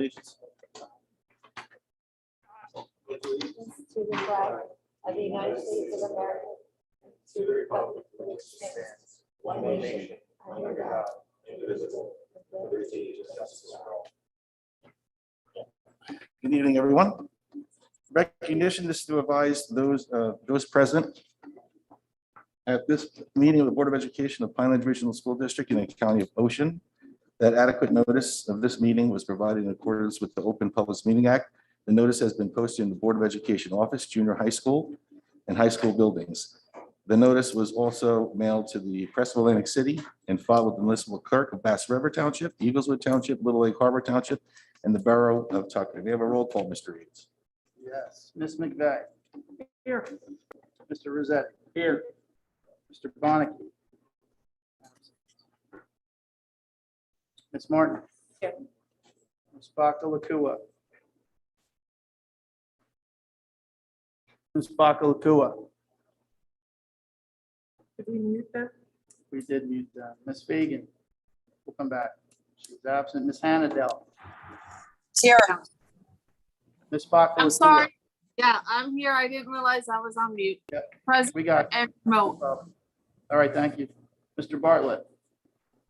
allegiance. To the flag of the United States of America, to the republic for which it stands, one nation, under God, indivisible, with liberty and justice for all. Good evening, everyone. Recognition is to advise those present at this meeting of the Board of Education of Pinelands Regional School District in the County of Ocean that adequate notice of this meeting was provided in accordance with the Open Public Meeting Act. The notice has been posted in the Board of Education office, junior high school, and high school buildings. The notice was also mailed to the Press of Atlantic City and filed with the municipal clerk of Bass River Township, Eagleswood Township, Little Lake Harbor Township, and the Borough of Tucker. We have a roll call, Mr. Eads. Yes. Ms. McVeigh. Here. Mr. Rossetti. Here. Mr. Bonnicky. Ms. Martin. Here. Ms. Bakalakua. Ms. Bakalakua. Did we mute that? We did mute that. Ms. Fagan. We'll come back. She's absent. Ms. Hannadel. Here. Ms. Bakalakua. I'm sorry. Yeah, I'm here. I didn't realize I was on mute. Yep. Present We got. and remote. All right, thank you. Mr. Bartlett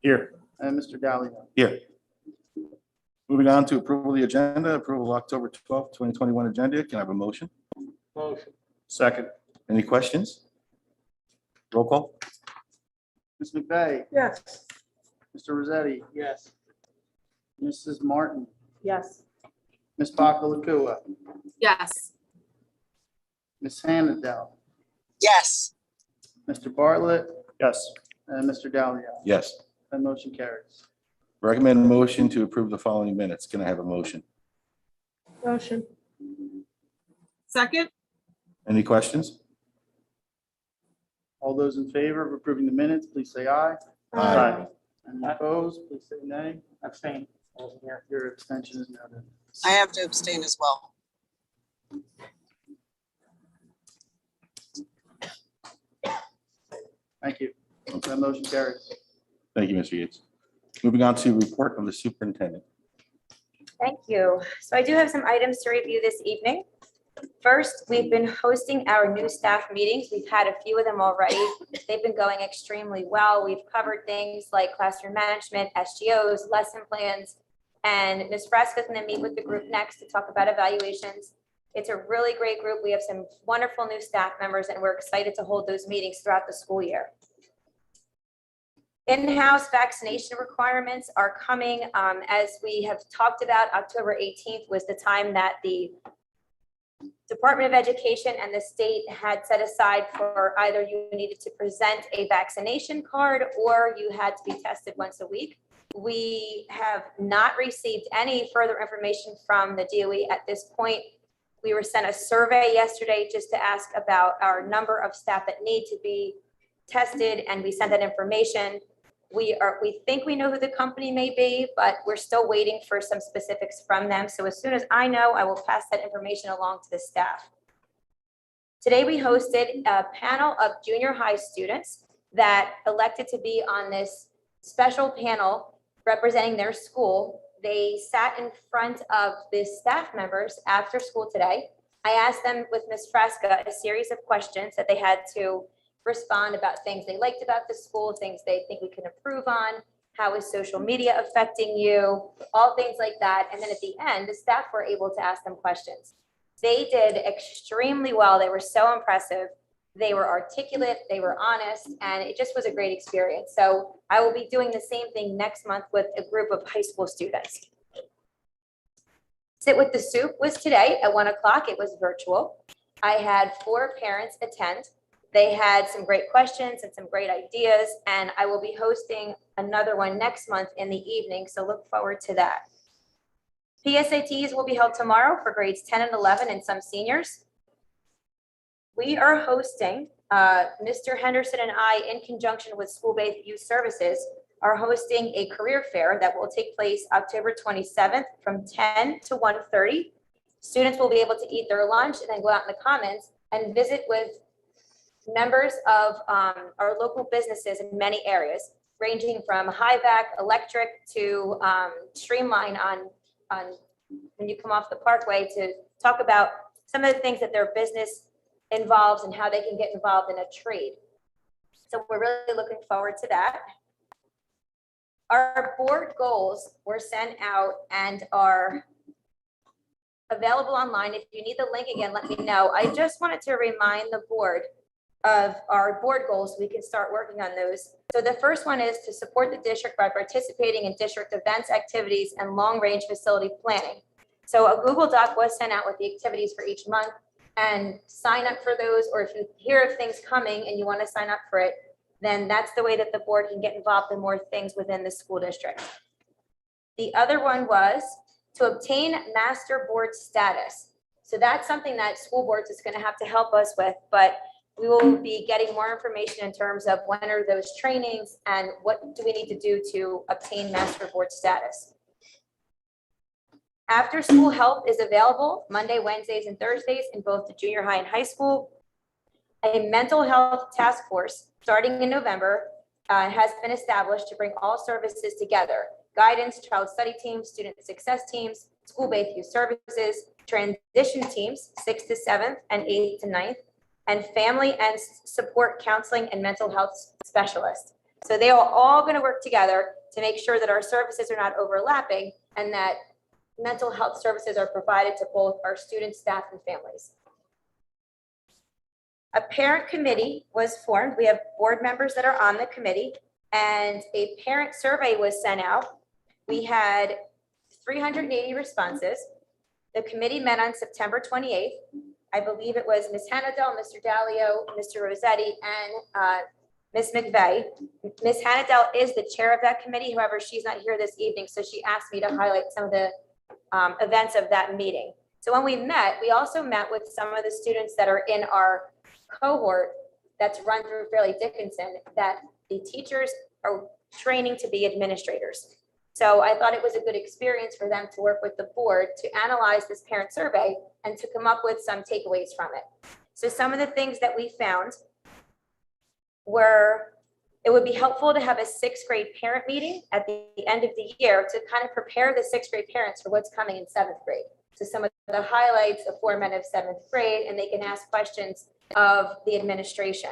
Here. and Mr. Dallio. Here. Moving on to approval of the agenda, approval of October 12th, 2021 agenda. Can I have a motion? Motion. Second. Any questions? Roll call. Ms. McVeigh. Yes. Mr. Rossetti. Yes. Mrs. Martin. Yes. Ms. Bakalakua. Yes. Ms. Hannadel. Yes. Mr. Bartlett Yes. and Mr. Dallio. Yes. That motion carries. Recommend a motion to approve the following minutes. Can I have a motion? Motion. Second? Any questions? All those in favor of approving the minutes, please say aye. Aye. And opposed, please say nay. Abstain. Your abstention is noted. I have to abstain as well. Thank you. That motion carries. Thank you, Mr. Yates. Moving on to report of the superintendent. Thank you. So I do have some items to review this evening. First, we've been hosting our new staff meetings. We've had a few of them already. They've been going extremely well. We've covered things like classroom management, SGOs, lesson plans, and Ms. Fresca's going to meet with the group next to talk about evaluations. It's a really great group. We have some wonderful new staff members, and we're excited to hold those meetings throughout the school year. In-house vaccination requirements are coming. As we have talked about, October 18th was the time that the Department of Education and the state had set aside for either you needed to present a vaccination card or you had to be tested once a week. We have not received any further information from the DOE at this point. We were sent a survey yesterday just to ask about our number of staff that need to be tested, and we sent that information. We think we know who the company may be, but we're still waiting for some specifics from them. So as soon as I know, I will pass that information along to the staff. Today, we hosted a panel of junior high students that elected to be on this special panel representing their school. They sat in front of the staff members after school today. I asked them with Ms. Fresca a series of questions that they had to respond about things they liked about the school, things they think we can improve on, how is social media affecting you, all things like that. And then at the end, the staff were able to ask them questions. They did extremely well. They were so impressive. They were articulate, they were honest, and it just was a great experience. So I will be doing the same thing next month with a group of high school students. Sit with the Soup was today at 1 o'clock. It was virtual. I had 4 parents attend. They had some great questions and some great ideas, and I will be hosting another one next month in the evening, so look forward to that. PSATs will be held tomorrow for grades 10 and 11 and some seniors. We are hosting, Mr. Henderson and I, in conjunction with School-Based Youth Services, are hosting a career fair that will take place October 27th from 10 to 1:30. Students will be able to eat their lunch and then go out in the commons and visit with members of our local businesses in many areas, ranging from high vac, electric to streamline on when you come off the Parkway to talk about some of the things that their business involves and how they can get involved in a trade. So we're really looking forward to that. Our board goals were sent out and are available online. If you need the link again, let me know. I just wanted to remind the board of our board goals. We can start working on those. So the first one is to support the district by participating in district events, activities, and long-range facility planning. So a Google Doc was sent out with the activities for each month, and sign up for those, or if you hear of things coming and you want to sign up for it, then that's the way that the board can get involved in more things within the school district. The other one was to obtain master board status. So that's something that school boards is going to have to help us with, but we will be getting more information in terms of when are those trainings and what do we need to do to obtain master board status. After school help is available Monday, Wednesdays, and Thursdays in both the junior high and high school. A mental health task force starting in November has been established to bring all services together: guidance, child study teams, student success teams, school-based youth services, transition teams, 6th to 7th and 8th to 9th, and family and support counseling and mental health specialists. So they are all going to work together to make sure that our services are not overlapping and that mental health services are provided to both our students, staff, and families. A parent committee was formed. We have board members that are on the committee, and a parent survey was sent out. We had 380 responses. The committee met on September 28th. I believe it was Ms. Hannadel, Mr. Dalio, Mr. Rossetti, and Ms. McVeigh. Ms. Hannadel is the chair of that committee. However, she's not here this evening, so she asked me to highlight some of the events of that meeting. So when we met, we also met with some of the students that are in our cohort that's run through Fairleigh Dickinson, that the teachers are training to be administrators. So I thought it was a good experience for them to work with the board to analyze this parent survey and to come up with some takeaways from it. So some of the things that we found were, it would be helpful to have a 6th grade parent meeting at the end of the year to kind of prepare the 6th grade parents for what's coming in 7th grade. So some of the highlights of format of 7th grade, and they can ask questions of the administration.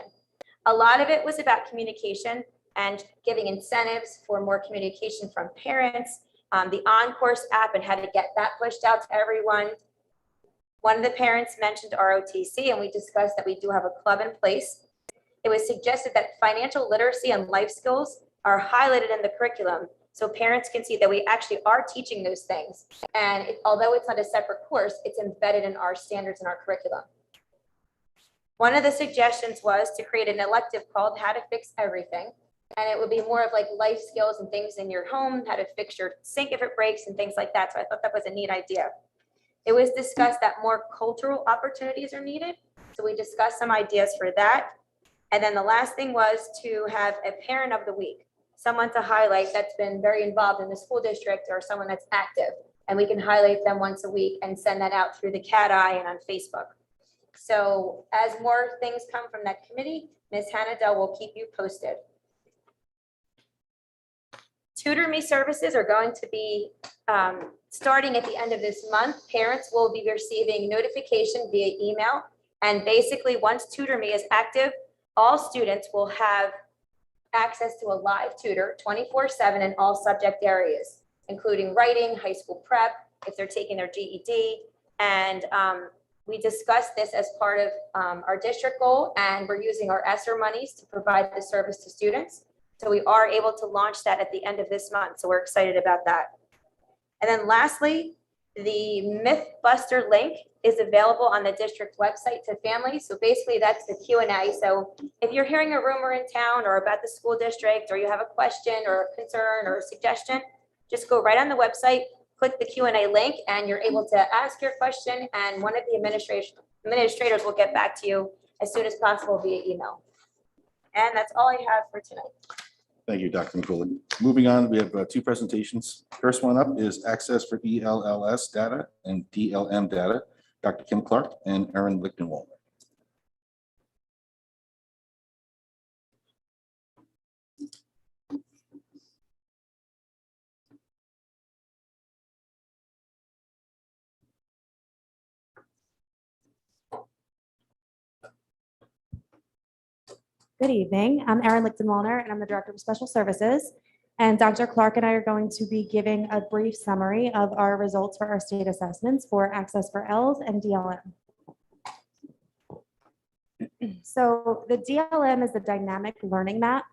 A lot of it was about communication and giving incentives for more communication from parents, the on-course app and how to get that pushed out to everyone. One of the parents mentioned ROTC, and we discussed that we do have a club in place. It was suggested that financial literacy and life skills are highlighted in the curriculum so parents can see that we actually are teaching those things. And although it's not a separate course, it's embedded in our standards and our curriculum. One of the suggestions was to create an elective called How to Fix Everything. And it would be more of like life skills and things in your home, how to fix your sink if it breaks and things like that. So I thought that was a neat idea. It was discussed that more cultural opportunities are needed. So we discussed some ideas for that. And then the last thing was to have a parent of the week, someone to highlight that's been very involved in the school district or someone that's active. And we can highlight them once a week and send that out through the CAT eye and on Facebook. So as more things come from that committee, Ms. Hannadel will keep you posted. Tutor Me services are going to be starting at the end of this month. Parents will be receiving notification via email. And basically, once Tutor Me is active, all students will have access to a live tutor 24/7 in all subject areas, including writing, high school prep, if they're taking their GED. And we discussed this as part of our district goal, and we're using our ESSER monies to provide the service to students. So we are able to launch that at the end of this month. So we're excited about that. And then lastly, the Mythbuster link is available on the district website to families. So basically that's the Q&A. So if you're hearing a rumor in town or about the school district, or you have a question or a concern or a suggestion, just go right on the website, click the Q&A link, and you're able to ask your question, and one of the administrators will get back to you as soon as possible via email. And that's all I have for tonight. Thank you, Dr. McCullough. Moving on, we have 2 presentations. First one up is access for ELLS data and DLM data. Dr. Kim Clark and Erin Lichtenwald. Good evening. I'm Erin Lichtenwalner, and I'm the Director of Special Services. And Dr. Clark and I are going to be giving a brief summary of our results for our state assessments for Access for Ls and DLM. So the DLM is the dynamic learning map,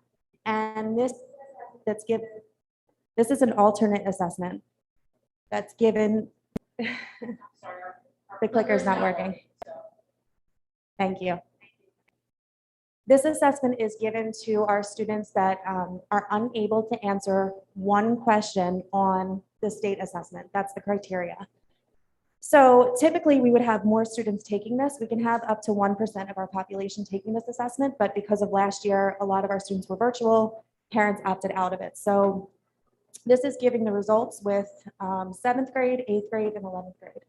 and this is an alternate assessment that's given. The clicker is not working. Thank you. This assessment is given to our students that are unable to answer one question on the state assessment. That's the criteria. So typically we would have more students taking this. We can have up to 1% of our population taking this assessment, but because of last year, a lot of our students were virtual, parents opted out of it. So this is giving the results with 7th grade, 8th grade, and 11th grade.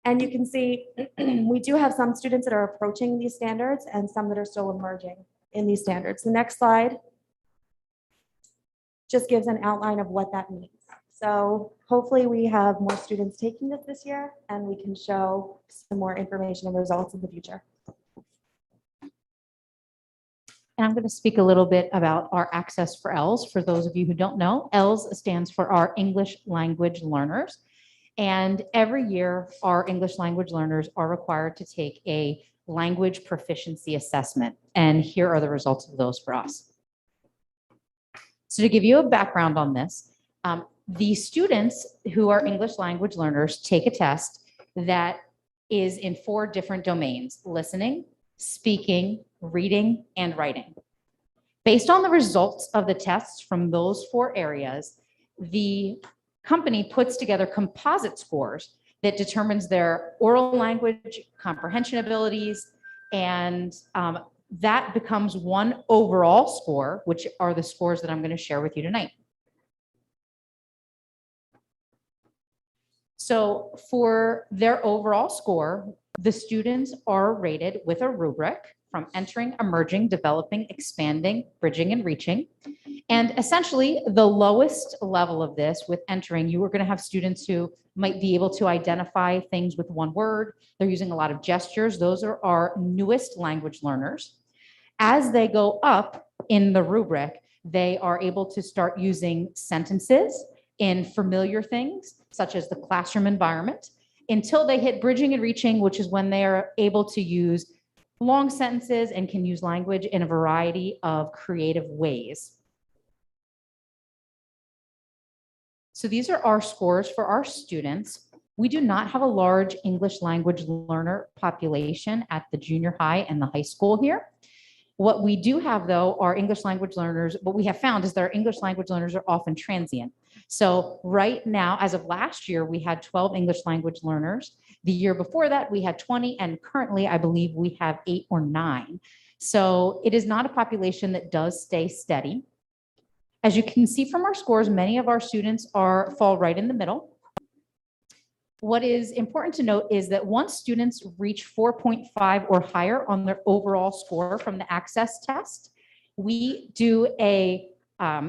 And you can see we do have some students that are approaching these standards and some that are still emerging in these standards. The next slide just gives an outline of what that means. So hopefully we have more students taking this year, and we can show some more information and results in the future. And I'm going to speak a little bit about our Access for Ls. For those of you who don't know, Ls stands for our English language learners. And every year, our English language learners are required to take a language proficiency assessment. And here are the results of those for us. So to give you a background on this, the students who are English language learners take a test that is in 4 different domains: listening, speaking, reading, and writing. Based on the results of the tests from those 4 areas, the company puts together composite scores that determines their oral language comprehension abilities, and that becomes one overall score, which are the scores that I'm going to share with you tonight. So for their overall score, the students are rated with a rubric from entering, emerging, developing, expanding, bridging, and reaching. And essentially, the lowest level of this with entering, you are going to have students who might be able to identify things with one word. They're using a lot of gestures. Those are our newest language learners. As they go up in the rubric, they are able to start using sentences in familiar things, such as the classroom environment, until they hit bridging and reaching, which is when they are able to use long sentences and can use language in a variety of creative ways. So these are our scores for our students. We do not have a large English language learner population at the junior high and the high school here. What we do have, though, are English language learners. What we have found is that our English language learners are often transient. So right now, as of last year, we had 12 English language learners. The year before that, we had 20, and currently, I believe we have 8 or 9. So it is not a population that does stay steady. As you can see from our scores, many of our students fall right in the middle. What is important to note is that once students reach 4.5 or higher on their overall score from the access test, we do a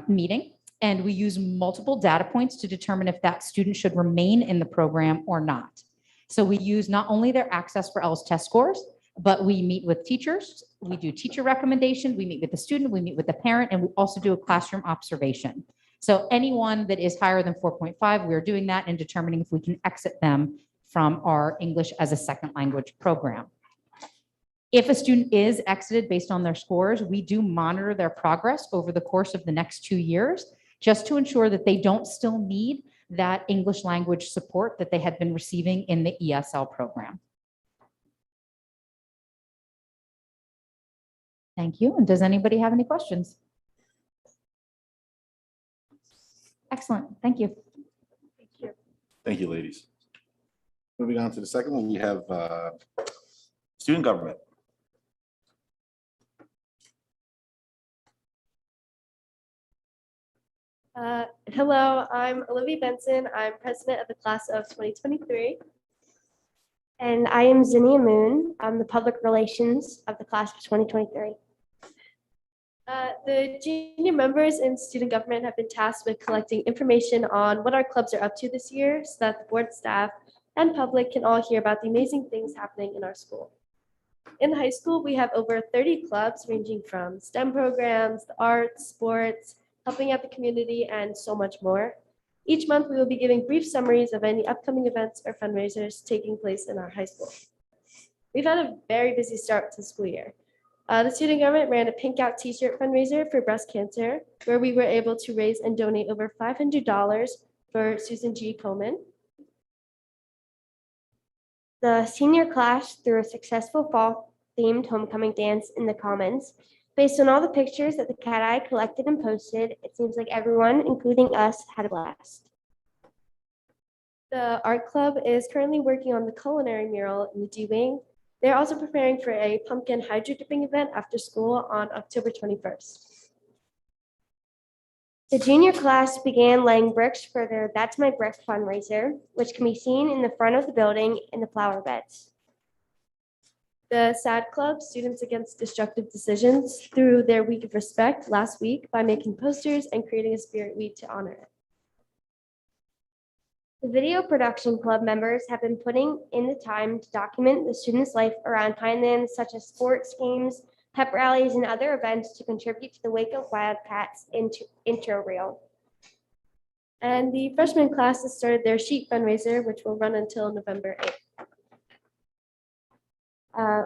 meeting, and we use multiple data points to determine if that student should remain in the program or not. So we use not only their Access for Ls test scores, but we meet with teachers, we do teacher recommendations, we meet with the student, we meet with the parent, and we also do a classroom observation. So anyone that is higher than 4.5, we are doing that and determining if we can exit them from our English as a second language program. If a student is exited based on their scores, we do monitor their progress over the course of the next 2 years, just to ensure that they don't still need that English language support that they had been receiving in the ESL program. Thank you. And does anybody have any questions? Excellent. Thank you. Thank you, ladies. Moving on to the second one, we have student government. Hello, I'm Olivia Benson. I'm president of the class of 2023. And I am Zinnia Moon. I'm the public relations of the class of 2023. The junior members in student government have been tasked with collecting information on what our clubs are up to this year so that the board staff and public can all hear about the amazing things happening in our school. In high school, we have over 30 clubs ranging from STEM programs, the arts, sports, helping out the community, and so much more. Each month, we will be giving brief summaries of any upcoming events or fundraisers taking place in our high school. We've had a very busy start to the school year. The student government ran a Pink Out T-shirt fundraiser for breast cancer, where we were able to raise and donate over $500 for Susan G. Komen. The senior class threw a successful fall-themed homecoming dance in the Commons. Based on all the pictures that the Cat Eye collected and posted, it seems like everyone, including us, had a blast. The art club is currently working on the culinary mural in the D Wing. They're also preparing for a pumpkin hydro dipping event after school on October 21st. The junior class began laying bricks for their That's My Brick fundraiser, which can be seen in the front of the building in the flower beds. The SAD Club, Students Against Destructive Decisions, threw their Week of Respect last week by making posters and creating a spirit week to honor it. The Video Production Club members have been putting in the time to document the students' life around Pinelands, such as sports games, pep rallies, and other events to contribute to the Wake Up Wildcats intro reel. And the freshman class has started their sheet fundraiser, which will run until November 8th.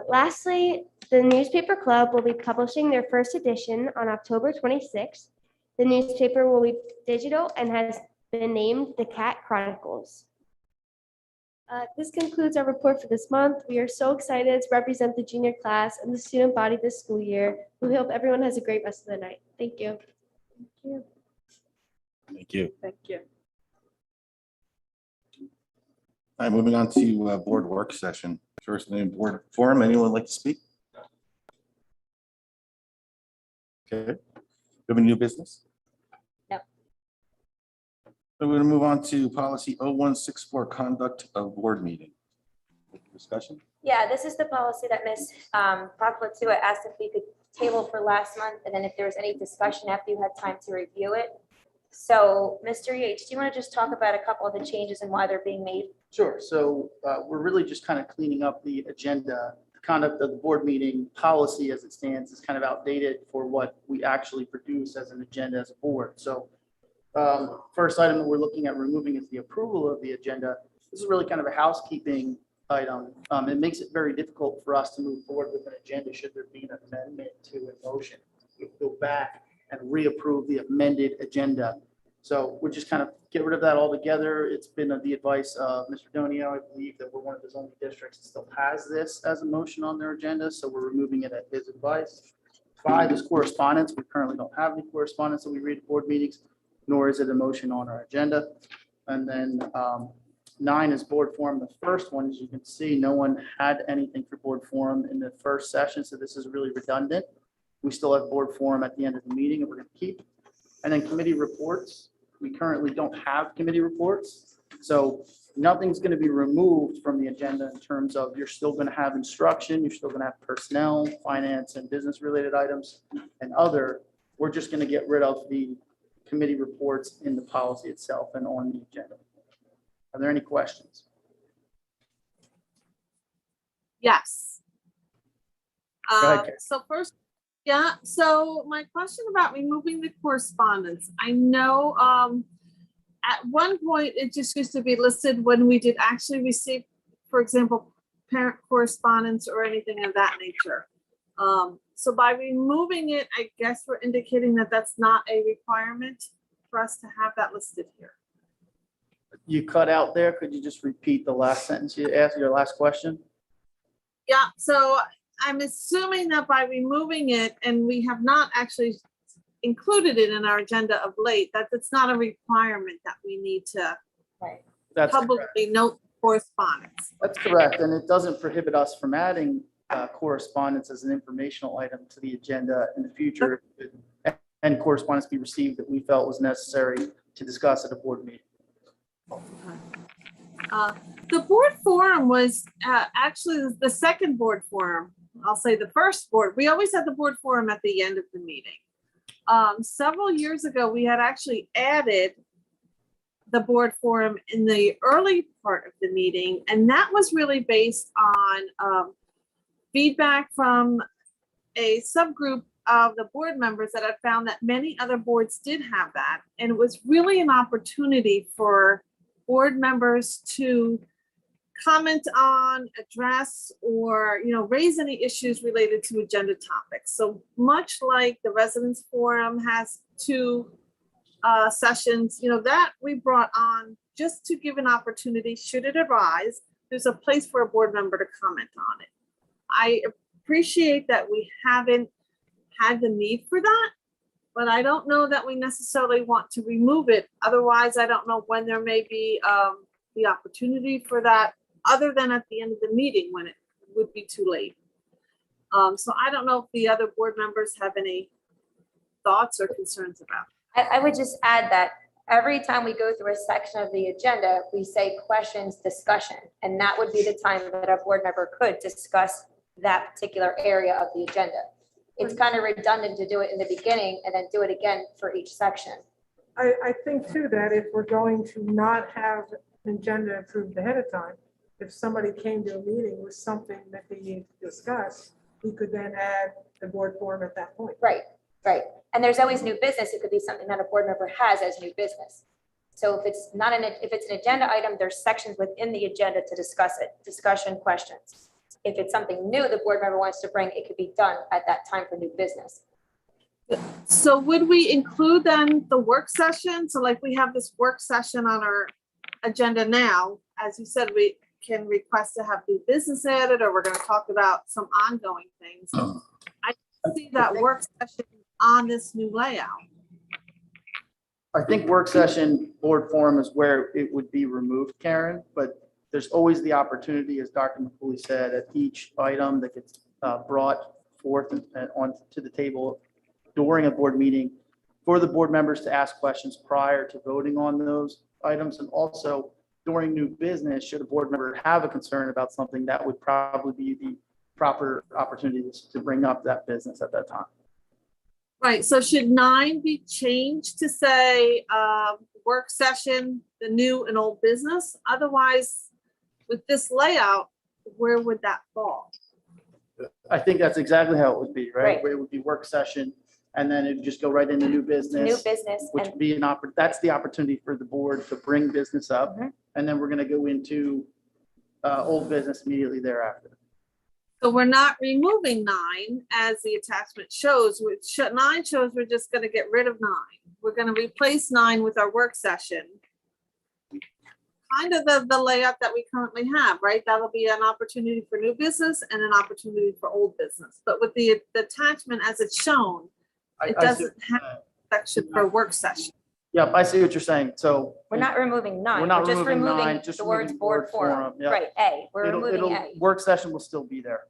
Lastly, the Newspaper Club will be publishing their first edition on October 26th. The newspaper will be digital and has been named the Cat Chronicles. This concludes our report for this month. We are so excited to represent the junior class and the student body this school year. We hope everyone has a great rest of the night. Thank you. Thank you. Thank you. All right, moving on to board work session. First name board forum. Anyone like to speak? Okay. Have any new business? No. So we're going to move on to policy 0164, conduct of board meeting. Discussion? Yeah, this is the policy that Ms. Papatua asked if we could table for last month, and then if there was any discussion after you had time to review it. So, Mr. Yates, do you want to just talk about a couple of the changes and why they're being made? Sure. So we're really just kind of cleaning up the agenda. The conduct of the board meeting policy as it stands is kind of outdated for what we actually produce as an agenda as a board. So first item that we're looking at removing is the approval of the agenda. This is really kind of a housekeeping item. It makes it very difficult for us to move forward with an agenda should there be an amendment to a motion. We go back and reapprove the amended agenda. So we're just kind of get rid of that altogether. It's been the advice of Mr. Donio. I believe that we're one of his only districts that still has this as a motion on their agenda. So we're removing it at his advice. 5 is correspondence. We currently don't have any correspondence that we read at board meetings, nor is it a motion on our agenda. And then 9 is board forum. The first one, as you can see, no one had anything for board forum in the first session. So this is really redundant. We still have board forum at the end of the meeting and we're going to keep. And then committee reports. We currently don't have committee reports. So nothing's going to be removed from the agenda in terms of you're still going to have instruction, you're still going to have personnel, finance and business related items and other. We're just going to get rid of the committee reports in the policy itself and on the agenda. Are there any questions? Yes. Go ahead, Karen. So first, yeah, so my question about removing the correspondence. I know at one point it just used to be listed when we did actually receive, for example, parent correspondence or anything of that nature. So by removing it, I guess we're indicating that that's not a requirement for us to have that listed here. You cut out there. Could you just repeat the last sentence you asked, your last question? Yeah, so I'm assuming that by removing it, and we have not actually included it in our agenda of late, that it's not a requirement that we need to Right. That's correct. publicly note correspondence. That's correct. And it doesn't prohibit us from adding correspondence as an informational item to the agenda in the future. And correspondence be received that we felt was necessary to discuss at a board meeting. The board forum was actually the second board forum. I'll say the first board. We always had the board forum at the end of the meeting. Several years ago, we had actually added the board forum in the early part of the meeting, and that was really based on feedback from a subgroup of the board members that had found that many other boards did have that. And it was really an opportunity for board members to comment on, address, or, raise any issues related to agenda topics. So much like the Residents Forum has two sessions, that we brought on just to give an opportunity, should it arise, there's a place for a board member to comment on it. I appreciate that we haven't had the need for that, but I don't know that we necessarily want to remove it. Otherwise, I don't know when there may be the opportunity for that, other than at the end of the meeting when it would be too late. So I don't know if the other board members have any thoughts or concerns about it. I would just add that every time we go through a section of the agenda, we say questions, discussion, and that would be the time that a board member could discuss that particular area of the agenda. It's kind of redundant to do it in the beginning and then do it again for each section. I think too that if we're going to not have an agenda approved ahead of time, if somebody came to a meeting with something that they need to discuss, we could then add the board form at that point. Right. And there's always new business. It could be something that a board member has as new business. So if it's not if it's an agenda item, there's sections within the agenda to discuss it, discussion, questions. If it's something new the board member wants to bring, it could be done at that time for new business. So would we include then the work session? So like we have this work session on our agenda now, as you said, we can request to have new business added, or we're going to talk about some ongoing things. I see that work session on this new layout. I think work session board forum is where it would be removed, Karen, but there's always the opportunity, as Dr. McCooley said, at each item that gets brought forth and onto the table during a board meeting for the board members to ask questions prior to voting on those items. And also during new business, should a board member have a concern about something, that would probably be the proper opportunity to bring up that business at that time. Right, so should 9 be changed to say work session, the new and old business? Otherwise, with this layout, where would that fall? I think that's exactly how it would be, right? Right. Where it would be work session, and then it would just go right into new business. New business. Which And would be that's the opportunity for the board to bring business up. Mhm. And then we're going to go into old business immediately thereafter. So we're not removing 9 as the attachment shows, which 9 shows we're just gonna get rid of 9. We're gonna replace 9 with our work session. Kind of the layout that we currently have, right? That'll be an opportunity for new business and an opportunity for old business. But with the attachment as it's shown, it I see- doesn't have a section for work session. Yep, I see what you're saying. So we're not removing 9. We're not just removing removing 9, just the words removing board board forum. forum, yeah. Right, A. We're removing A. work session will still be there.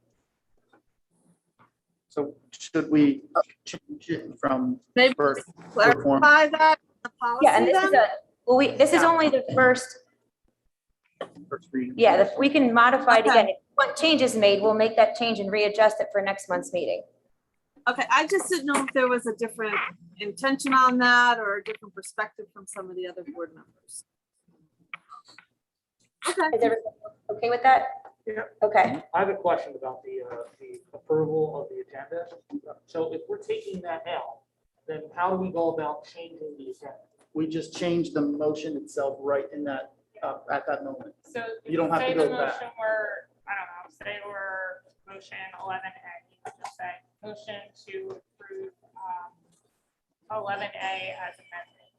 So should we change it from Maybe first board forum? clarify that in the policy Yeah, and this is then? this is only the first, First reading. we can modify it Okay. again. If one change is made, we'll make that change and readjust it for next month's meeting. Okay, I just didn't know if there was a different intention on that or a different perspective from some of the other board members. Okay. Is everyone okay with that? Yeah. Okay. I have a question about the approval of the agenda. So if we're taking that out, then how do we go about changing the agenda? We just changed the motion itself right in that, at that moment. So You don't have to say go the back. motion were, I don't know, say we're motion 11A, you could just say motion to approve 11A as amended.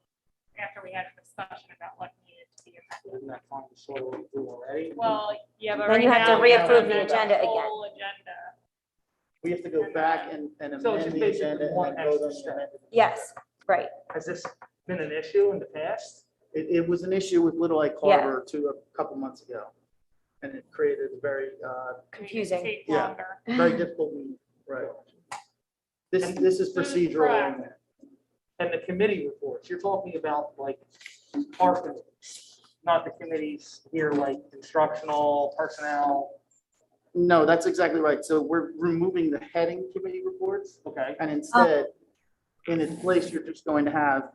After we had a discussion about what needed to be amended. Isn't that kind of sort of what we do already? Well, yeah, but Then right you have to now we have reapprove the amend agenda again. whole agenda. We have to go back and So it's amend just the basically agenda and one then vote on extra the step. Yes, right. Has this been an issue in the past? It was an issue with Little Egg Harbor a couple months ago. And it created a very, Confusing. Take Yeah. longer. very difficult meeting, right? This is procedural. Correct. And the committee reports, you're talking about like our committee, not the committees here, like instructional, personnel. No, that's exactly right. So we're removing the heading committee reports. Okay. And instead, in its place, you're just going to have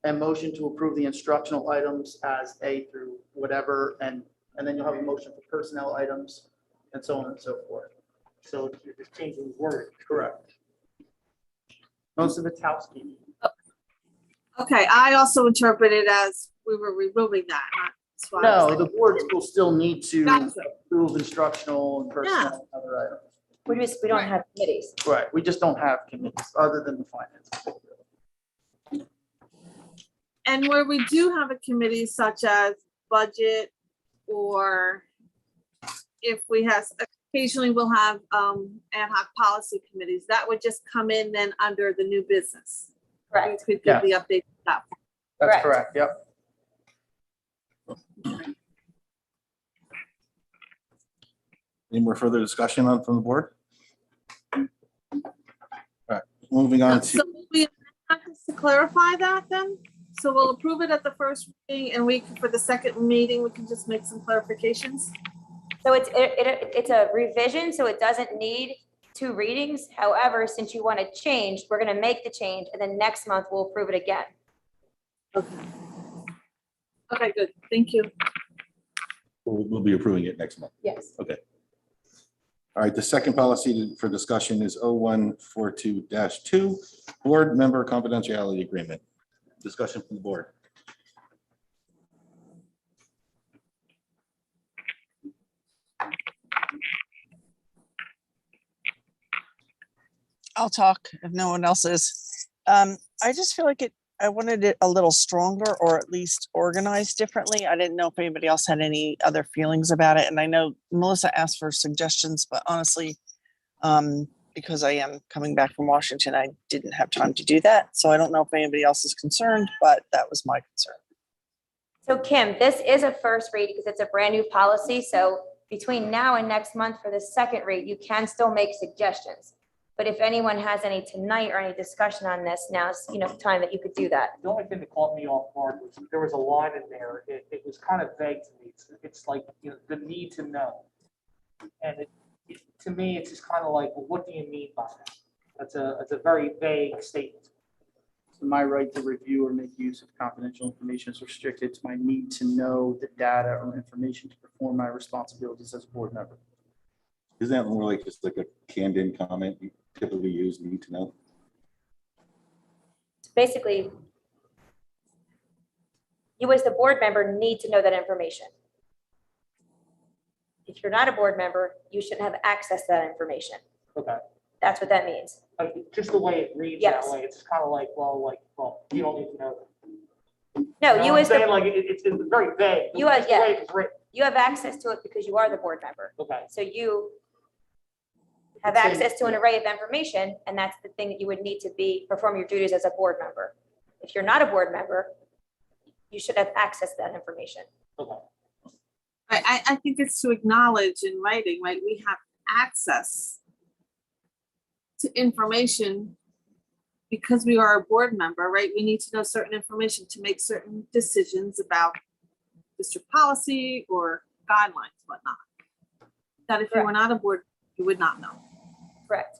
a motion to approve the instructional items as A through whatever, and then you'll have a motion for personnel items and so on and so forth. So you're just changing word. Correct. Most of it's housekeeping. Okay, I also interpret it as we were removing that. That's why I was No, the boards will still need to Gotcha. approve instructional and personnel and other items. We don't have committees. Right, we just don't have committees other than the finance. And where we do have a committee such as budget, or if we have, occasionally we'll have ad hoc policy committees, that would just come in then under the new business. Correct. We could give the update to that. That's Correct. correct, yep. Any more further discussion on from the board? All right, moving on to, So we have to clarify that then, so we'll approve it at the first meeting, and for the second meeting, we can just make some clarifications. So it's a revision, so it doesn't need 2 readings. However, since you want to change, we're going to make the change, and then next month we'll approve it again. Okay, good, thank you. we'll be approving it next month. Yes. All right, the second policy for discussion is 0142-2, board member confidentiality agreement. Discussion from the board. I'll talk if no one else is. I just feel like I wanted it a little stronger, or at least organized differently. I didn't know if anybody else had any other feelings about it. And I know Melissa asked for suggestions, but honestly, because I am coming back from Washington, I didn't have time to do that. So I don't know if anybody else is concerned, but that was my concern. So Kim, this is a first read because it's a brand new policy. So between now and next month for the second read, you can still make suggestions. But if anyone has any tonight or any discussion on this, now's time that you could do that. The only thing that caught me off guard was there was a line in there. It was kind of vague to me. It's like, the need to know. And to me, it's just kind of like, well, what do you mean by that? That's a very vague statement. So my right to review or make use of confidential information is restricted to my need to know the data or information to perform my responsibilities as a board member. Isn't that more like just like a canned-in comment you typically use, need to know? Basically, you as the board member need to know that information. If you're not a board member, you shouldn't have access to that information. Okay. That's what that means. Like, just the way it reads Yes. that way, it's kind of like, well, you don't need to know. No, You know you what I'm as saying? the, Like, it's very vague. You are- Just the way it's written. you have access to it because you are the board member. Okay. So you have Same. access to an array of information, and that's the thing that you would need to perform your duties as a board member. If you're not a board member, you should have access to that information. Okay. I think it's to acknowledge in writing, right, we have access to information because we are a board member, right? We need to know certain information to make certain decisions about district policy or guidelines, whatnot. That if you were not a board, you would not know. Correct.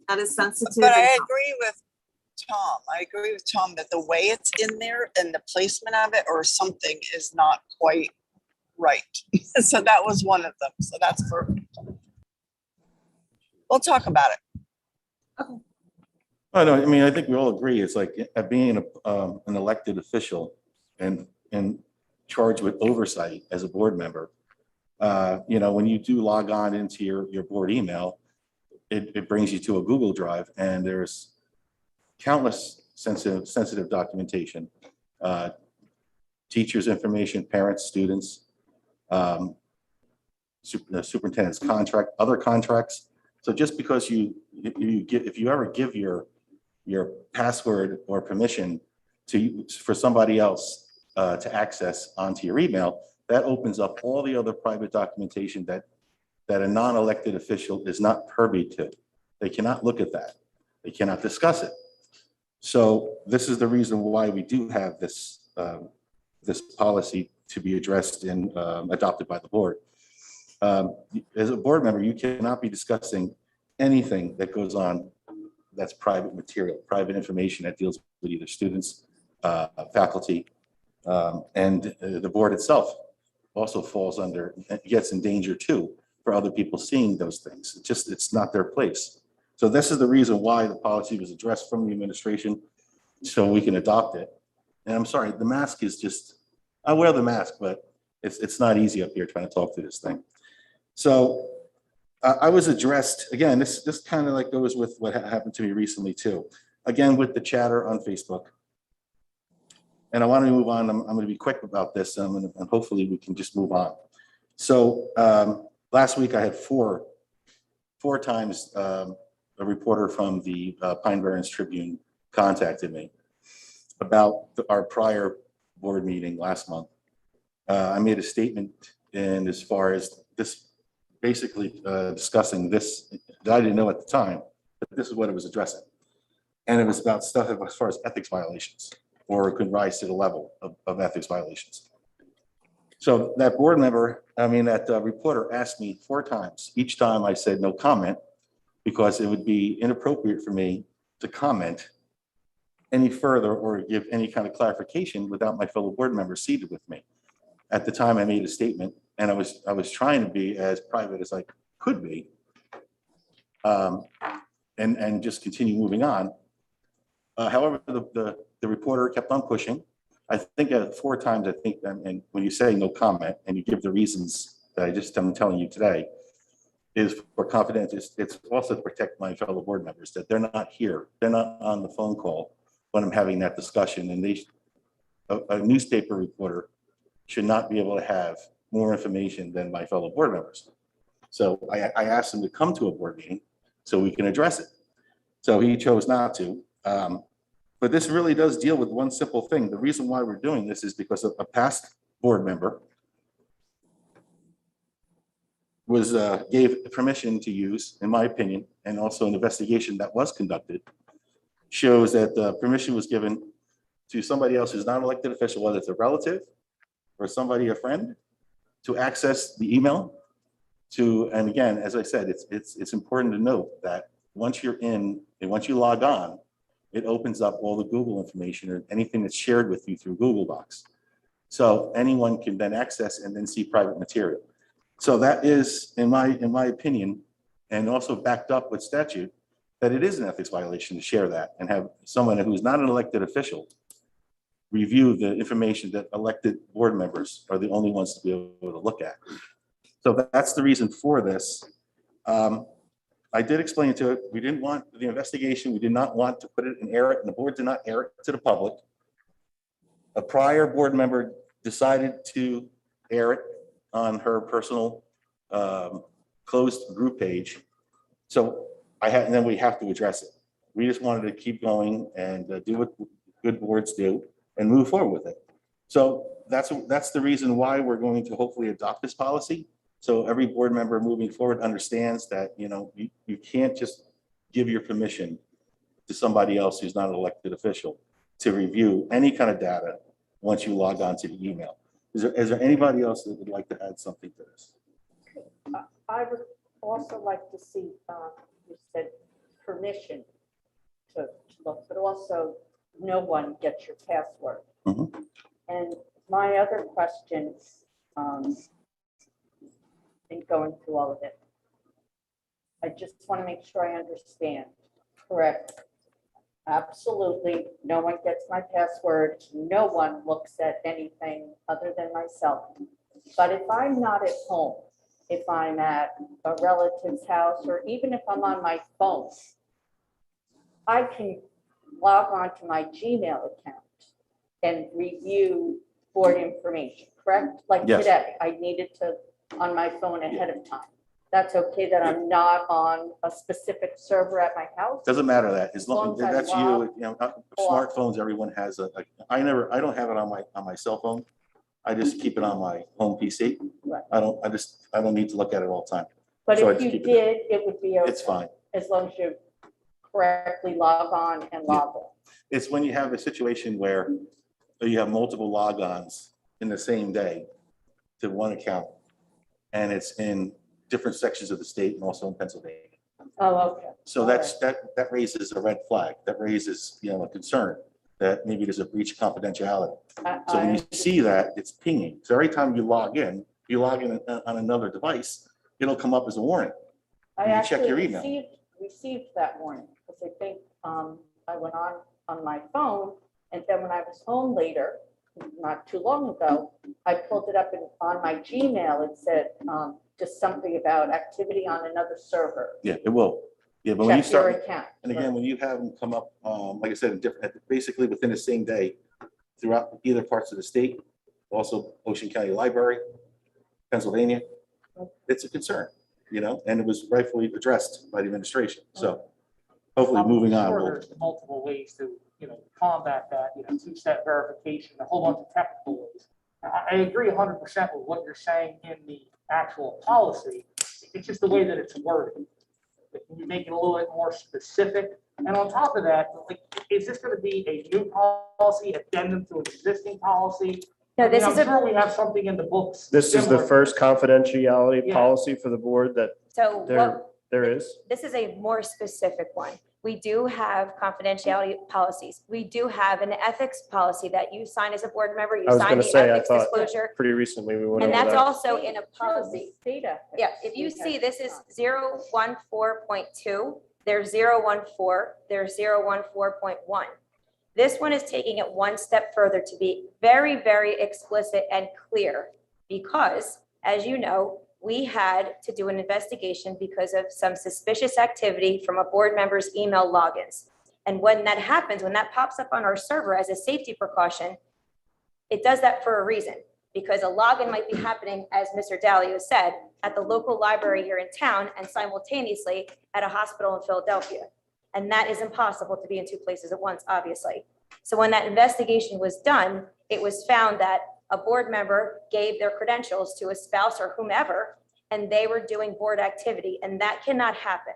That is sensitive. But I and- agree with Tom. I agree with Tom that the way it's in there and the placement of it or something is not quite right. So that was one of them. So that's perfect. We'll talk about it. Oh, no, I mean, I think we all agree, it's like being an elected official and charged with oversight as a board member. When you do log on into your board email, it brings you to a Google Drive, and there's countless sensitive documentation, teachers' information, parents, students, the superintendent's contract, other contracts. So just because if you ever give your password or permission for somebody else to access onto your email, that opens up all the other private documentation that a non-elected official is not privy to. They cannot look at that. They cannot discuss it. So this is the reason why we do have this policy to be addressed and adopted by the board. As a board member, you cannot be discussing anything that goes on that's private material, private information that deals with either students, faculty, and the board itself also falls under, gets in danger too, for other people seeing those things. It's not their place. So this is the reason why the policy was addressed from the administration, so we can adopt it. And I'm sorry, the mask is just, I wear the mask, but it's not easy up here trying to talk to this thing. So I was addressed, again, this kind of like goes with what happened to me recently too. Again, with the chatter on Facebook. And I want to move on. I'm going to be quick about this, and hopefully we can just move on. So last week I had four times a reporter from the Pinelands Tribune contacted me about our prior board meeting last month. I made a statement, and as far as this, basically discussing this that I didn't know at the time, but this is what it was addressing. And it was about stuff as far as ethics violations, or it could rise to the level of ethics violations. So that board member, that reporter asked me 4 times. Each time I said no comment, because it would be inappropriate for me to comment any further or give any kind of clarification without my fellow board members seated with me. At the time I made a statement, and I was trying to be as private as I could be, and just continue moving on. However, the reporter kept on pushing. I think 4 times, and when you say no comment and you give the reasons that I'm telling you today, is for confidence. It's also to protect my fellow board members, that they're not here. They're not on the phone call when I'm having that discussion. And a newspaper reporter should not be able to have more information than my fellow board members. So I asked him to come to a board meeting so we can address it. So he chose not to. But this really does deal with one simple thing. The reason why we're doing this is because a past board member gave permission to use, in my opinion, and also an investigation that was conducted, shows that permission was given to somebody else who's not an elected official, whether it's a relative or somebody, a friend, to access the email. And again, as I said, it's important to note that once you're in and once you log on, it opens up all the Google information or anything that's shared with you through Google Docs. So anyone can then access and then see private material. So that is, in my opinion, and also backed up with statute, that it is an ethics violation to share that and have someone who's not an elected official review the information that elected board members are the only ones to be able to look at. So that's the reason for this. I did explain to it, we didn't want the investigation, we did not want to put it and air it, and the board did not air it to the public. A prior board member decided to air it on her personal closed group page. So and then we have to address it. We just wanted to keep going and do what good boards do and move forward with it. So that's the reason why we're going to hopefully adopt this policy. So every board member moving forward understands that, you can't just give your permission to somebody else who's not an elected official to review any kind of data once you log on to the email. Is there anybody else that would like to add something to this? I would also like to see, you said permission to look, but also no one gets your password. Mhm. And my other question, in going through all of it, I just want to make sure I understand correctly. Absolutely, no one gets my password. No one looks at anything other than myself. But if I'm not at home, if I'm at a relative's house, or even if I'm on my phone, I can log on to my Gmail account and review board information, correct? Like Yes. today, I needed to on my phone ahead of time. That's okay that I'm not on a specific server at my house? Doesn't matter that, as long as As long as that's I you, smartphones, everyone has I don't have it on my cell phone. I just keep it on my home PC. Right. I don't need to look at it all the time. But So I if just you keep it did, it would be okay. It's fine. As long as you correctly log on and log off. It's when you have a situation where you have multiple logons in the same day to one account, and it's in different sections of the state and also in Pennsylvania. Oh, okay. So All that raises a red flag. That raises, a concern that maybe there's a breach of confidentiality. So when you see that, it's pinging. So every time you log in on another device, it'll come up as a warning. I You check your actually email. received that warning, because I think I went on my phone, and then when I was home later, not too long ago, I pulled it up on my Gmail, it said just something about activity on another server. Yeah, it will. Yeah, but when you Check your start, account. and again, when you have them come up, like I said, basically within the same day throughout either parts of the state, also Ocean County Library, Pennsylvania, it's a concern, and it was rightfully addressed by the administration. So hopefully moving on. Sure, we'll- there's multiple ways to, combat that, two-step verification, a whole bunch of technical ways. I agree 100% with what you're saying in the actual policy. It's just the way that it's worded. Can you make it a little bit more specific? And on top of that, like, is this going to be a new policy, addendum to an existing policy? No, this I'm is a, sure we have something in the books. This is the similar. first confidentiality Yeah. policy for the board that so what, there is. this is a more specific one. We do have confidentiality policies. We do have an ethics policy that you sign as a board member. You I was sign gonna the say, I ethics thought disclosure. pretty recently we went And over that's that. also in a policy. State ethics. Yeah, if you see, this is 014.2, there's 014, there's 014.1. This one is taking it one step further to be very, very explicit and clear, because, as you know, we had to do an investigation because of some suspicious activity from a board member's email logins. And when that happens, when that pops up on our server as a safety precaution, it does that for a reason, because a login might be happening, as Mr. Dalio said, at the local library here in town and simultaneously at a hospital in Philadelphia. And that is impossible to be in two places at once, obviously. So when that investigation was done, it was found that a board member gave their credentials to a spouse or whomever, and they were doing board activity, and that cannot happen.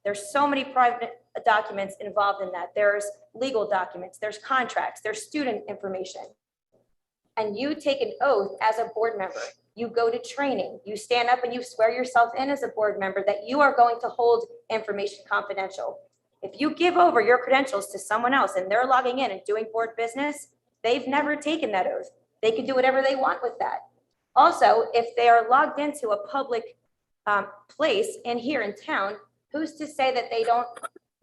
There's so many private documents involved in that. There's legal documents, there's contracts, there's student information. And you take an oath as a board member. You go to training, you stand up and you swear yourself in as a board member that you are going to hold information confidential. If you give over your credentials to someone else and they're logging in and doing board business, they've never taken that oath. They can do whatever they want with that. Also, if they are logged into a public place in here in town, who's to say that they don't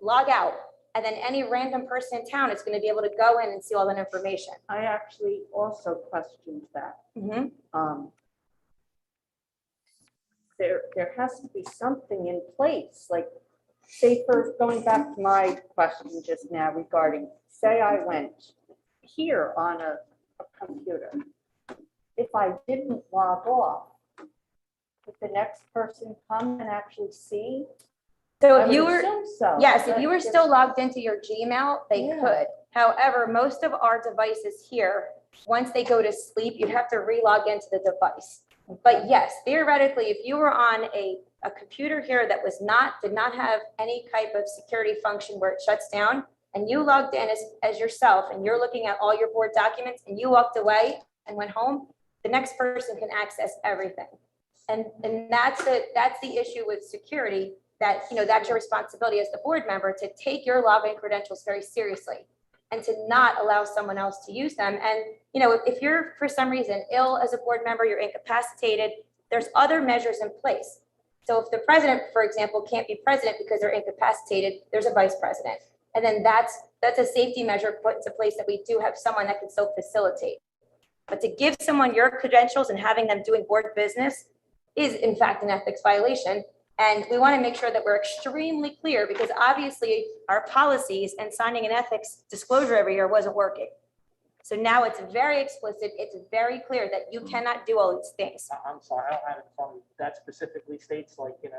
log out? And then any random person in town is going to be able to go in and see all that information. I actually also questioned that. There has to be something in place, like, say, first, going back to my question just now regarding, say I went here on a computer. If I didn't log off, would the next person come and actually see? So I if would you were, assume so. yes, if you were But still logged into your Gmail, they Yeah. could. However, most of our devices here, once they go to sleep, you'd have to re-log into the device. But yes, theoretically, if you were on a computer here that did not have any type of security function where it shuts down, and you logged in as yourself, and you're looking at all your board documents, and you walked away and went home, the next person can access everything. And that's the issue with security, that, that's your responsibility as the board member to take your login credentials very seriously and to not allow someone else to use them. And, if you're for some reason ill as a board member, you're incapacitated, there's other measures in place. So if the president, for example, can't be president because they're incapacitated, there's a vice president. And then that's a safety measure put into place, that we do have someone that can still facilitate. But to give someone your credentials and having them doing board business is in fact an ethics violation. And we want to make sure that we're extremely clear, because obviously our policies and signing an ethics disclosure every year wasn't working. So now it's very explicit. It's very clear that you cannot do all these things. I'm sorry, I don't have it in front of me. That specifically states, like, that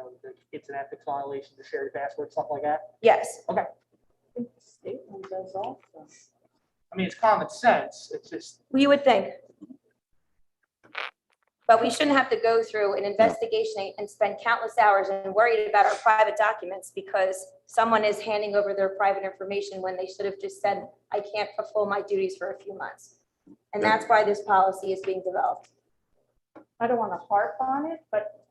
it's an ethics violation to share your password, stuff like that. Yes. Okay. State one does also. I mean, it's common sense. It's just, You would think. But we shouldn't have to go through an investigation and spend countless hours and worried about our private documents because someone is handing over their private information when they should have just said, I can't fulfill my duties for a few months. And that's why this policy is being developed. I don't want to harp on it, but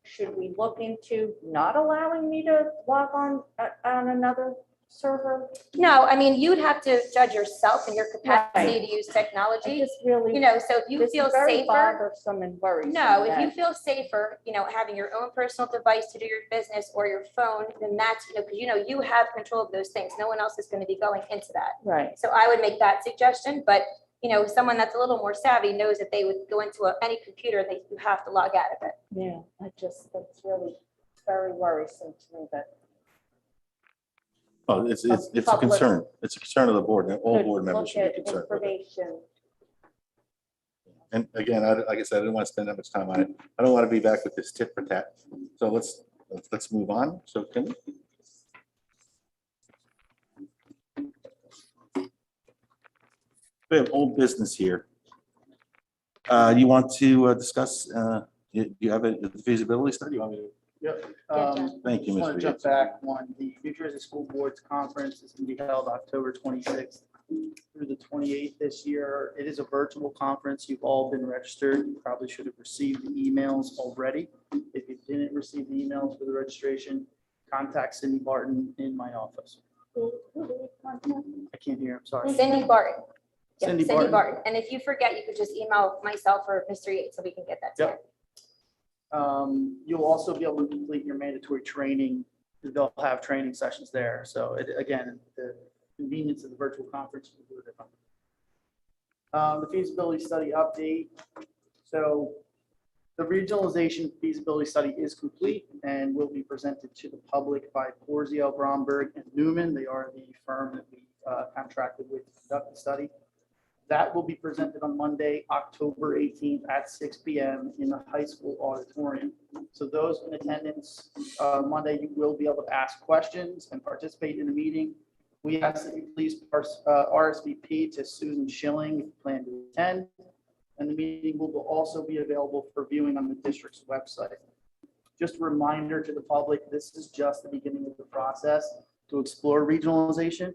should we look into not allowing me to log on another server? No, I mean, you'd have to judge yourself and your capacity to use I technology, just really. you know, so if you this is feel very safer. Bothersome and worrisome. No, if you that- feel safer, you know, having your own personal device to do your business or your phone, then that's, you know, because you know, you have control of those things. No one else is going to be going into that. Right. So I would make that suggestion, but you know, someone that's a little more savvy knows that they would go into any computer, you have to log out of it. Yeah, that's really very worrisome to me that. Oh, it's a Public- concern. It's a concern of the board, and all could board members look should be at concerned with it. Information. And again, like I said, I didn't want to spend that much time on it. I don't want to be back with this tit for tat. So let's move on. So can we? We have old business here. You want to discuss, you have a feasibility study? You want me to? Yep. Thank you, Just want Mr. to jump Yates. back one. The New Jersey School Boards Conference is going to be held October 26th through the 28th this year. It is a virtual conference. You've all been registered. You probably should have received the emails already. If you didn't receive the emails for the registration, contact Cindy Barton in my office. I can't hear, I'm sorry. Cindy Barton. Yeah, Cindy Cindy Barton. Barton. And if you forget, you could just email myself or Mr. Yates so we can get that to you. Yep. You'll also be able to complete your mandatory training. They'll have training sessions there. So again, the convenience of the virtual conference. You can do it at home. The feasibility study update. So the regionalization feasibility study is complete and will be presented to the public by Porzio, Bromberg, and Newman. They are the firm that we contracted with to conduct the study. That will be presented on Monday, October 18th at 6 p.m. in the high school auditorium. So those in attendance Monday, you will be able to ask questions and participate in the meeting. We ask that you please RSVP to Susan Schilling if you plan to attend. And the meeting will also be available for viewing on the district's website. Just a reminder to the public, this is just the beginning of the process to explore regionalization.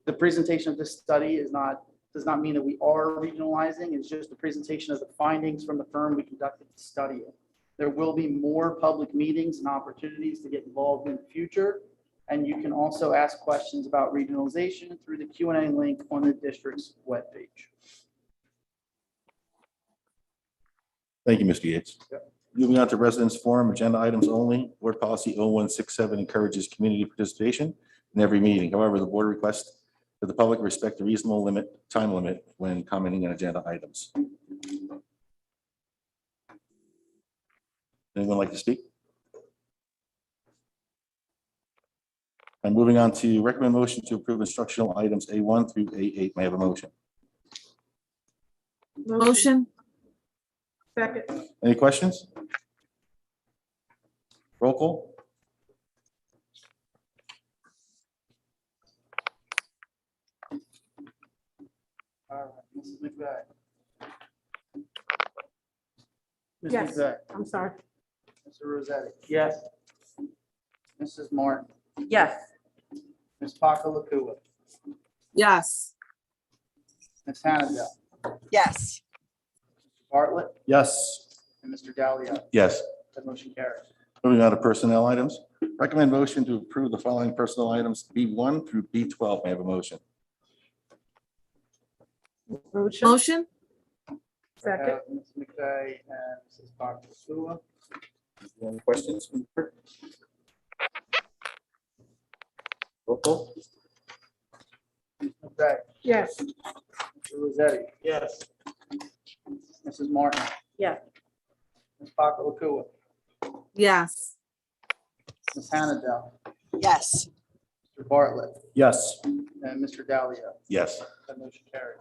The presentation of this study does not mean that we are regionalizing. It's just a presentation of the findings from the firm we conducted the study in. There will be more public meetings and opportunities to get involved in the future. And you can also ask questions about regionalization through the Q&A link on the district's webpage. Thank you, Mr. Yates. Yep. Moving on to residents forum, agenda items only. Board policy 0167 encourages community participation in every meeting. However, the board requests that the public respect the reasonable time limit when commenting on agenda items. Anyone like to speak? I'm moving on to recommend motion to approve instructional items A1 through A8. May I have a motion? Motion? Second. Any questions? Roll call? All right, Mrs. McVeigh. Ms. Yes. McVeigh. I'm sorry. Mr. Rosetti. Yes. Mrs. Martin. Yes. Ms. Pakalakua. Yes. Ms. Hannah. Yes. Bartlett Yes. and Mr. Dalio. Yes. That motion carries. Moving on to personnel items. Recommend motion to approve the following personnel items B1 through B12. May I have a motion? Motion? I Second. have Ms. McVeigh and Mrs. Pakalakua. Any questions? Roll call? Ms. McVeigh. Yes. Mr. Rosetti. Yes. Mrs. Martin. Yes. Ms. Pakalakua. Yes. Ms. Hannah. Yes. Mr. Bartlett Yes. and Mr. Dalio. Yes. That motion carries.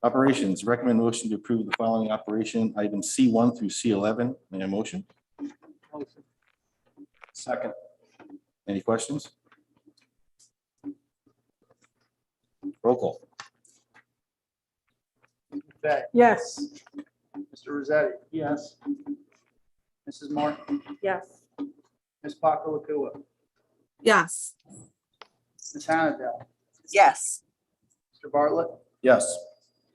Operations, recommend motion to approve the following operation items C1 through C11. May I have a motion? Motion. Second. Any questions? Roll call. Ms. McVeigh. Yes. Mr. Rosetti. Yes. Mrs. Martin. Yes. Ms. Pakalakua. Yes. Ms. Hannah. Yes. Mr. Bartlett. Yes.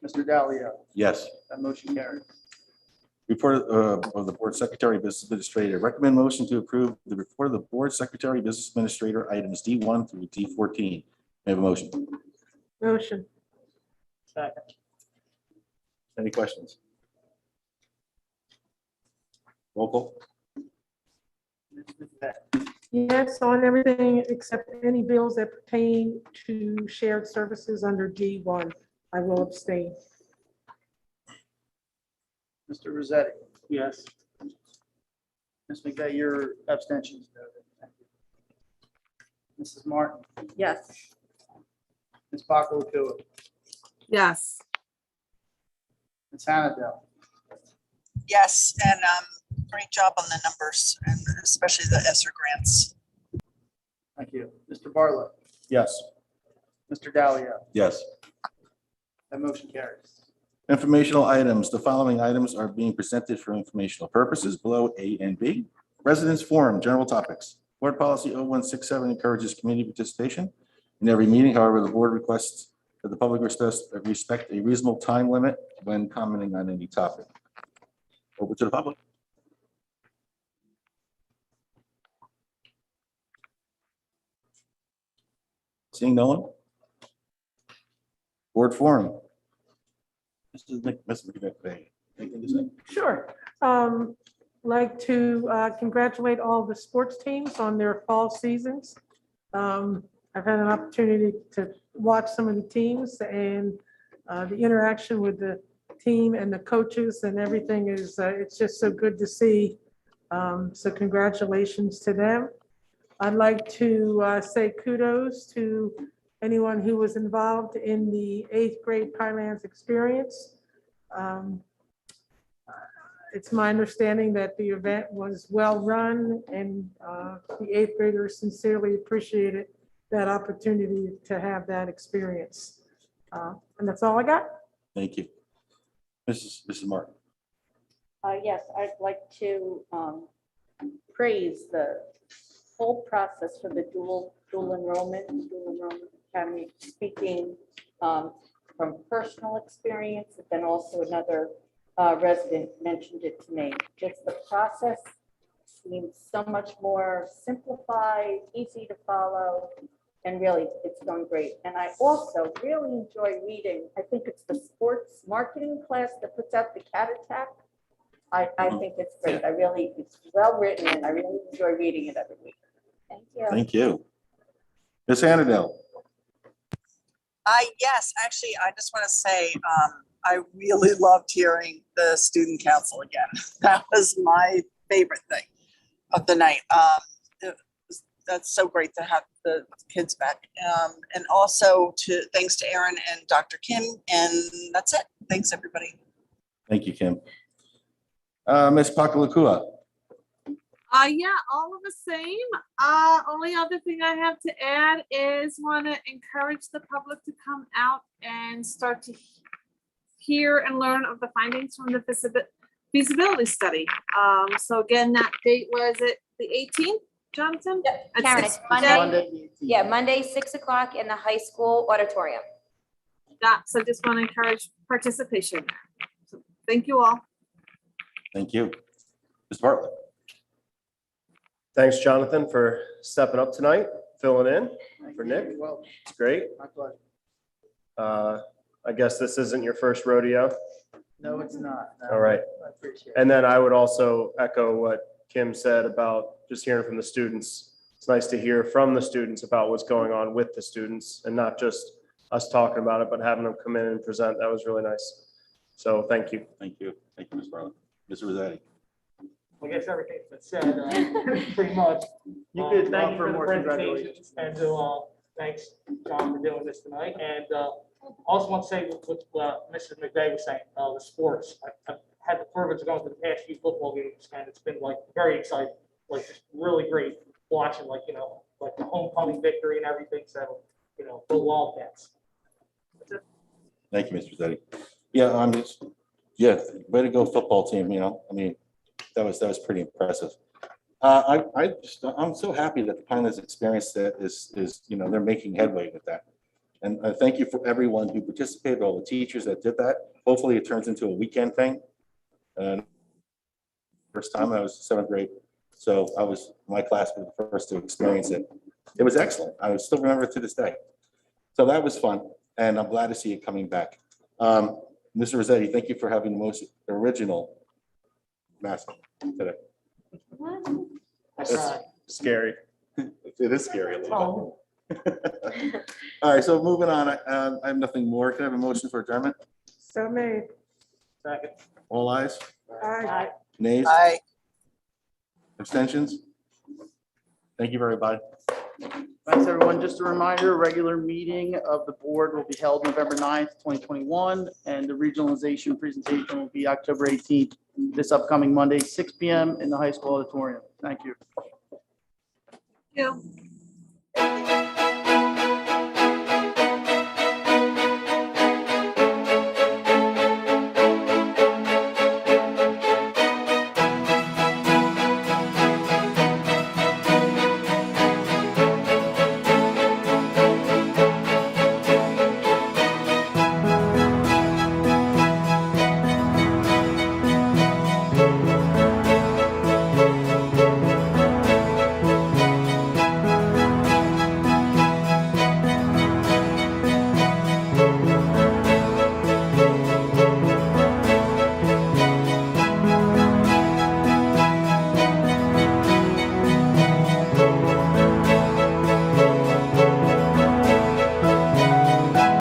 Mr. Dalio. Yes. That motion carries. Report of the Board Secretary, Business Administrator. Recommend motion to approve the report of the Board Secretary, Business Administrator, items D1 through D14. May I have a motion? Motion. Second. Any questions? Roll call. Yes, on everything except any bills that pertain to shared services under D1. I will abstain. Mr. Rosetti, Yes. Ms. McVeigh, your abstentions noted. Thank you. Mrs. Martin, Yes. Ms. Bakalakua, Yes. Ms. Hannadel, Yes, and great job on the numbers and especially the ESSER grants. thank you. Mr. Bartlett, Yes. Mr. Dalio, Yes. that motion carries. Informational items. The following items are being presented for informational purposes below A and B. Residents Forum, general topics. Board Policy 0167 encourages community participation in every meeting. However, the board requests that the public respect a reasonable time limit when commenting on any topic. Over to the public. Seeing no one? Board Forum. Mrs. McVeigh, anything to say? Sure. Like to congratulate all the sports teams on their fall seasons. I've had an opportunity to watch some of the teams, and the interaction with the team and the coaches and everything is, it's just so good to see. So congratulations to them. I'd like to say kudos to anyone who was involved in the 8th grade Pinelands experience. It's my understanding that the event was well run, and the 8th graders sincerely appreciated that opportunity to have that experience. And that's all I got. Thank you. Mrs. Martin. Yes, I'd like to praise the whole process for the dual enrollment academy, speaking from personal experience, but then also another resident mentioned it to me. Just the process seems so much more simplified, easy to follow, and really it's going great. And I also really enjoy reading. I think it's the sports marketing class that puts out the cat attack. I think it's great. It's well written, and I really enjoy reading it every week. Thank you. Thank you. Ms. Hannadel. Yes, actually, I just want to say, I really loved hearing the student council again. That was my favorite thing of the night. That's so great to have the kids back. And also thanks to Aaron and Dr. Kim. And that's it. Thanks, everybody. Thank you, Kim. Ms. Pakalakua. Yeah, all of the same. Only other thing I have to add is want to encourage the public to come out and start to hear and learn of the findings from the feasibility study. So again, that date was it the 18th, Jonathan? At Karen, 6 it's Monday. Yeah, Monday, 6 o'clock in the high school auditorium. Yeah, so just want to encourage participation. So thank you all. Thank you. Mr. Bartlett. Thanks, Jonathan, for stepping up tonight, filling in for Nick. Well, It's great. my pleasure. I guess this isn't your first rodeo. No, it's not. No, All right. I appreciate it. And then I would also echo what Kim said about just hearing from the students. It's nice to hear from the students about what's going on with the students and not just us talking about it, but having them come in and present. That was really nice. So thank you. Thank you. Thank you, Ms. Bartlett. Mr. Rossetti. I guess everything's been said, pretty much. You could thank you for for the the presentations. presentations, and thanks, John, for doing this tonight. And also want to say what Mrs. McVeigh was saying, the sports. I've had the privilege of going to the past few football games, and it's been like very exciting, like just really great watching, like the homecoming victory and everything. So go Wildcats. That's it. Thank you, Mr. Rossetti. Yeah, way to go football team, I mean, that was pretty impressive. I'm so happy that the Pinelands experience that is they're making headway with that. And thank you for everyone who participated, all the teachers that did that. Hopefully it turns into a weekend thing. first time. I was seventh grade. So my class was the first to experience it. It was excellent. I still remember it to this day. So that was fun, and I'm glad to see it coming back. Mr. Rossetti, thank you for having the most original mascot today. That's Scary. It is scary a little bit. All right, so moving on, I have nothing more. Can I have a motion for adjournment? So made. Second. All ayes, Aye. nays, Aye. abstentions? Thank you, everybody. Thanks, everyone. Just a reminder, a regular meeting of the board will be held November 9th, 2021, and the regionalization presentation will be October 18th, this upcoming Monday, 6 PM in the high school auditorium. Thank you. Yeah.